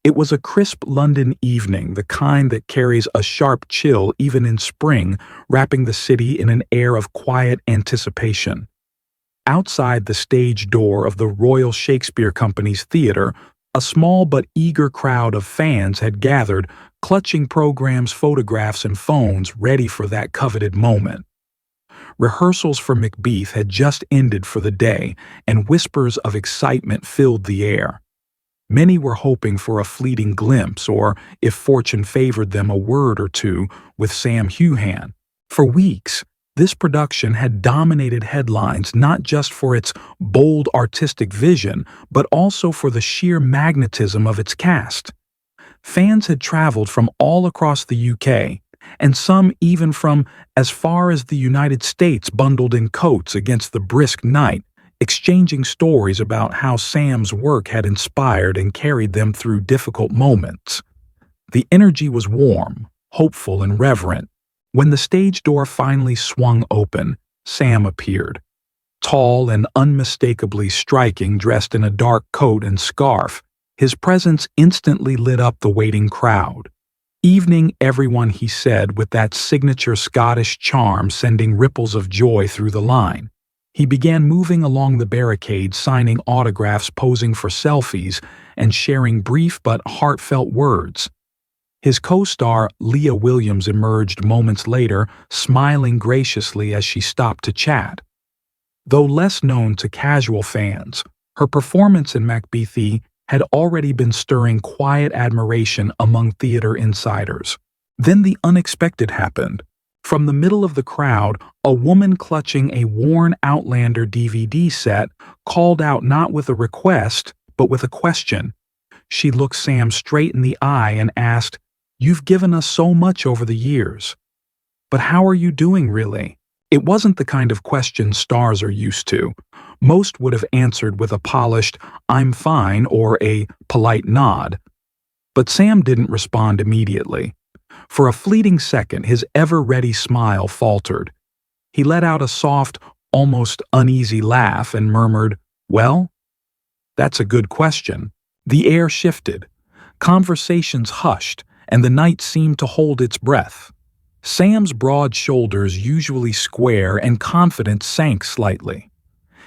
It was a crisp London evening, the kind that carries a sharp chill even in spring, wrapping the city in an air of quiet anticipation. Outside the stage door of the Royal Shakespeare Company's theater, a small but eager crowd of fans had gathered, clutching programs, photographs, and phones ready for that coveted moment. Rehearsals for McBeth had just ended for the day, and whispers of excitement filled the air. Many were hoping for a fleeting glimpse, or, if fortune favored them, a word or two with Sam Heughan. For weeks, this production had dominated headlines not just for its bold artistic vision, but also for the sheer magnetism of its cast. Fans had traveled from all across the UK, and some even from as far as the United States, bundled in coats against the brisk night, exchanging stories about how Sam's work had inspired and carried them through difficult moments. The energy was warm, hopeful, and reverent. When the stage door finally swung open, Sam appeared. Tall and unmistakably striking, dressed in a dark coat and scarf, his presence instantly lit up the waiting crowd. "Evening, everyone," he said, with that signature Scottish charm sending ripples of joy through the line. He began moving along the barricade, signing autographs, posing for selfies, and sharing brief but heartfelt words. His co-star, Leah Williams, emerged moments later, smiling graciously as she stopped to chat. Though less known to casual fans, her performance in McBeth had already been stirring quiet admiration among theater insiders. Then the unexpected happened. From the middle of the crowd, a woman clutching a worn Outlander DVD set called out, not with a request, but with a question. She looked Sam straight in the eye and asked, "You've given us so much over the years. But how are you doing, really?" It wasn't the kind of question stars are used to. Most would have answered with a polished, "I'm fine," or a polite nod. But Sam didn't respond immediately. For a fleeting second, his ever-ready smile faltered. He let out a soft, almost uneasy laugh and murmured, "Well, that's a good question." The air shifted. Conversations hushed, and the night seemed to hold its breath. Sam's broad shoulders, usually square and confident, sank slightly.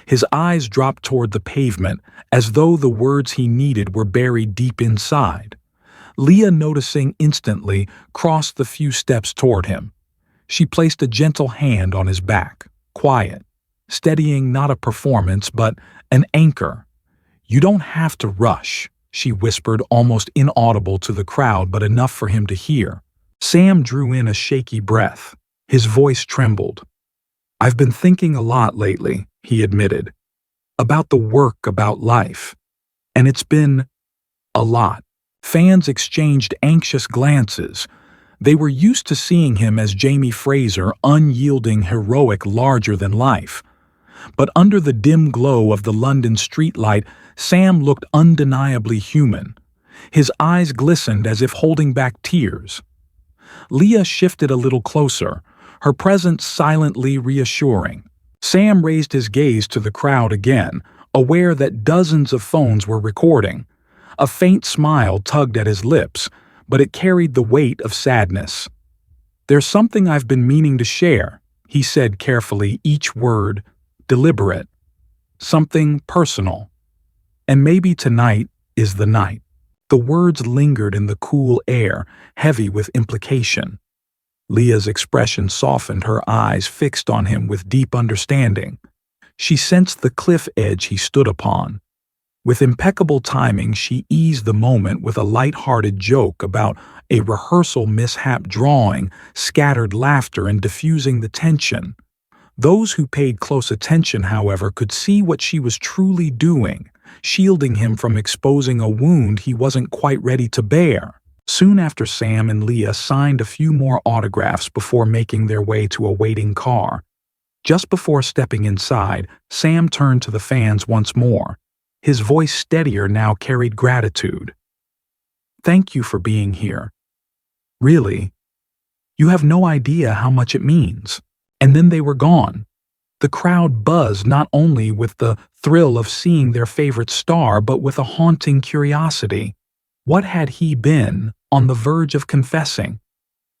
His eyes dropped toward the pavement, as though the words he needed were buried deep inside. Leah, noticing instantly, crossed the few steps toward him. She placed a gentle hand on his back, quiet, steadying not a performance but an anchor. "You don't have to rush," she whispered, almost inaudible to the crowd but enough for him to hear. Sam drew in a shaky breath. His voice trembled. "I've been thinking a lot lately," he admitted. "About the work, about life. And it's been a lot." Fans exchanged anxious glances. They were used to seeing him as Jamie Fraser, unyielding, heroic, larger than life. But under the dim glow of the London streetlight, Sam looked undeniably human. His eyes glistened as if holding back tears. Leah shifted a little closer, her presence silently reassuring. Sam raised his gaze to the crowd again, aware that dozens of phones were recording. A faint smile tugged at his lips, but it carried the weight of sadness. "There's something I've been meaning to share," he said carefully, each word deliberate. "Something personal. And maybe tonight is the night." The words lingered in the cool air, heavy with implication. Leah's expression softened, her eyes fixed on him with deep understanding. She sensed the cliff edge he stood upon. With impeccable timing, she eased the moment with a light-hearted joke about a rehearsal mishap, drawing scattered laughter and diffusing the tension. Those who paid close attention, however, could see what she was truly doing, shielding him from exposing a wound he wasn't quite ready to bear. Soon after, Sam and Leah signed a few more autographs before making their way to a waiting car. Just before stepping inside, Sam turned to the fans once more. His voice, steadier now, carried gratitude. "Thank you for being here. Really, you have no idea how much it means." And then they were gone. The crowd buzzed, not only with the thrill of seeing their favorite star, but with a haunting curiosity. What had he been on the verge of confessing?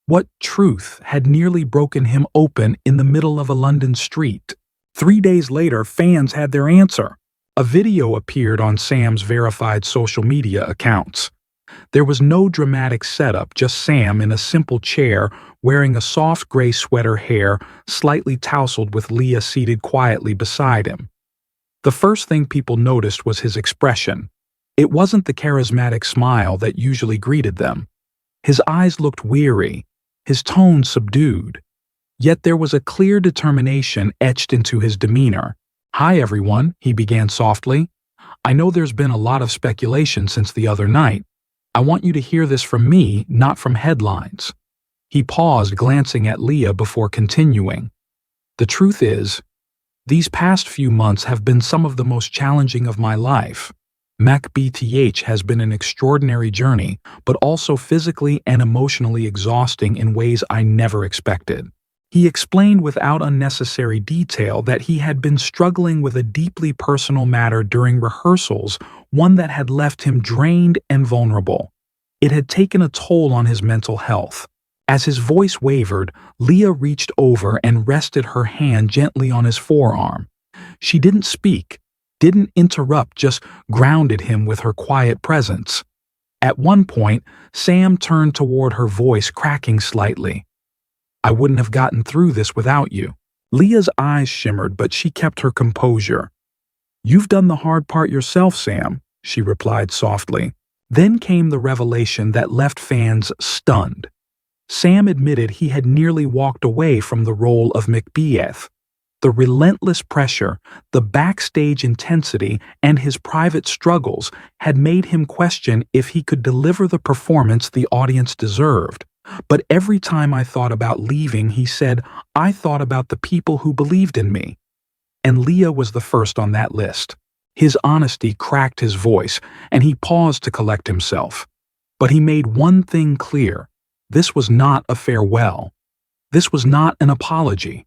What truth had nearly broken him open in the middle of a London street? 3 days later, fans had their answer. A video appeared on Sam's verified social media accounts. There was no dramatic setup, just Sam in a simple chair, wearing a soft gray sweater hair, slightly tousled with Leah seated quietly beside him. The first thing people noticed was his expression. It wasn't the charismatic smile that usually greeted them. His eyes looked weary, his tone subdued. Yet there was a clear determination etched into his demeanor. "Hi everyone," he began softly. "I know there's been a lot of speculation since the other night. I want you to hear this from me, not from headlines." He paused, glancing at Leah before continuing. "The truth is, these past few months have been some of the most challenging of my life. McBeth has been an extraordinary journey, but also physically and emotionally exhausting in ways I never expected." He explained without unnecessary detail that he had been struggling with a deeply personal matter during rehearsals, one that had left him drained and vulnerable. It had taken a toll on his mental health. As his voice wavered, Leah reached over and rested her hand gently on his forearm. She didn't speak, didn't interrupt, just grounded him with her quiet presence. At one point, Sam turned toward her, voice cracking slightly. "I wouldn't have gotten through this without you." Leah's eyes shimmered, but she kept her composure. "You've done the hard part yourself, Sam," she replied softly. Then came the revelation that left fans stunned. Sam admitted he had nearly walked away from the role of McBeth. The relentless pressure, the backstage intensity, and his private struggles had made him question if he could deliver the performance the audience deserved. "But every time I thought about leaving," he said, "I thought about the people who believed in me." And Leah was the first on that list. His honesty cracked his voice, and he paused to collect himself. But he made one thing clear. This was not a farewell. This was not an apology.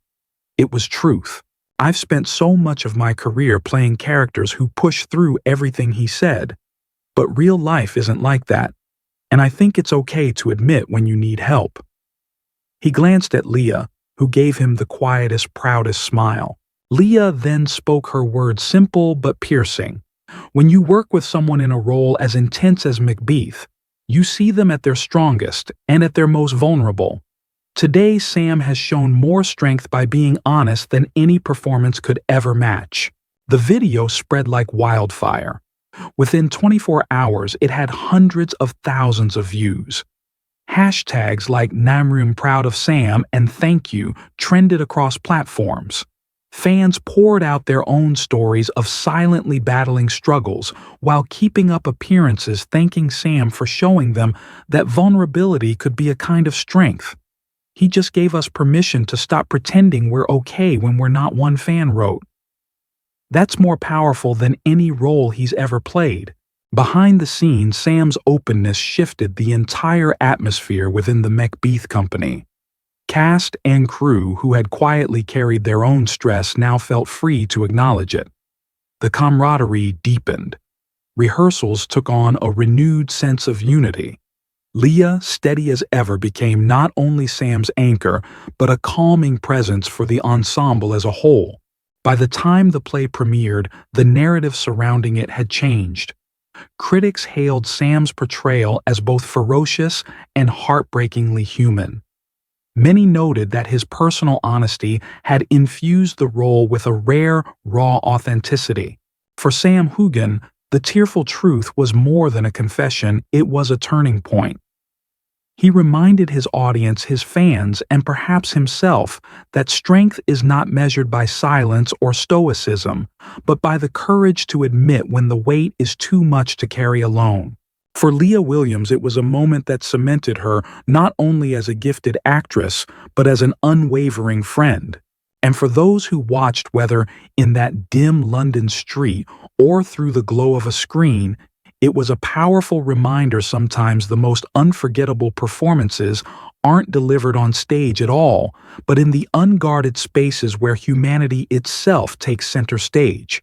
It was truth. "I've spent so much of my career playing characters who push through everything," he said. "But real life isn't like that. And I think it's okay to admit when you need help." He glanced at Leah, who gave him the quietest, proudest smile. Leah then spoke her words, simple but piercing. "When you work with someone in a role as intense as McBeth, you see them at their strongest and at their most vulnerable. Today, Sam has shown more strength by being honest than any performance could ever match." The video spread like wildfire. Within 24 hours, it had hundreds of thousands of views. Hashtags like "Namroom proud of Sam" and "Thank you" trended across platforms. Fans poured out their own stories of silently battling struggles while keeping up appearances, thanking Sam for showing them that vulnerability could be a kind of strength. "He just gave us permission to stop pretending we're okay when we're not," one fan wrote. "That's more powerful than any role he's ever played." Behind the scenes, Sam's openness shifted the entire atmosphere within the McBeth company. Cast and crew who had quietly carried their own stress now felt free to acknowledge it. The camaraderie deepened. Rehearsals took on a renewed sense of unity. Leah, steady as ever, became not only Sam's anchor, but a calming presence for the ensemble as a whole. By the time the play premiered, the narrative surrounding it had changed. Critics hailed Sam's portrayal as both ferocious and heartbreakingly human. Many noted that his personal honesty had infused the role with a rare, raw authenticity. For Sam Heughan, the tearful truth was more than a confession, it was a turning point. He reminded his audience, his fans, and perhaps himself, that strength is not measured by silence or stoicism, but by the courage to admit when the weight is too much to carry alone. For Leah Williams, it was a moment that cemented her not only as a gifted actress, but as an unwavering friend. And for those who watched, whether in that dim London street or through the glow of a screen, it was a powerful reminder sometimes the most unforgettable performances aren't delivered on stage at all, but in the unguarded spaces where humanity itself takes center stage.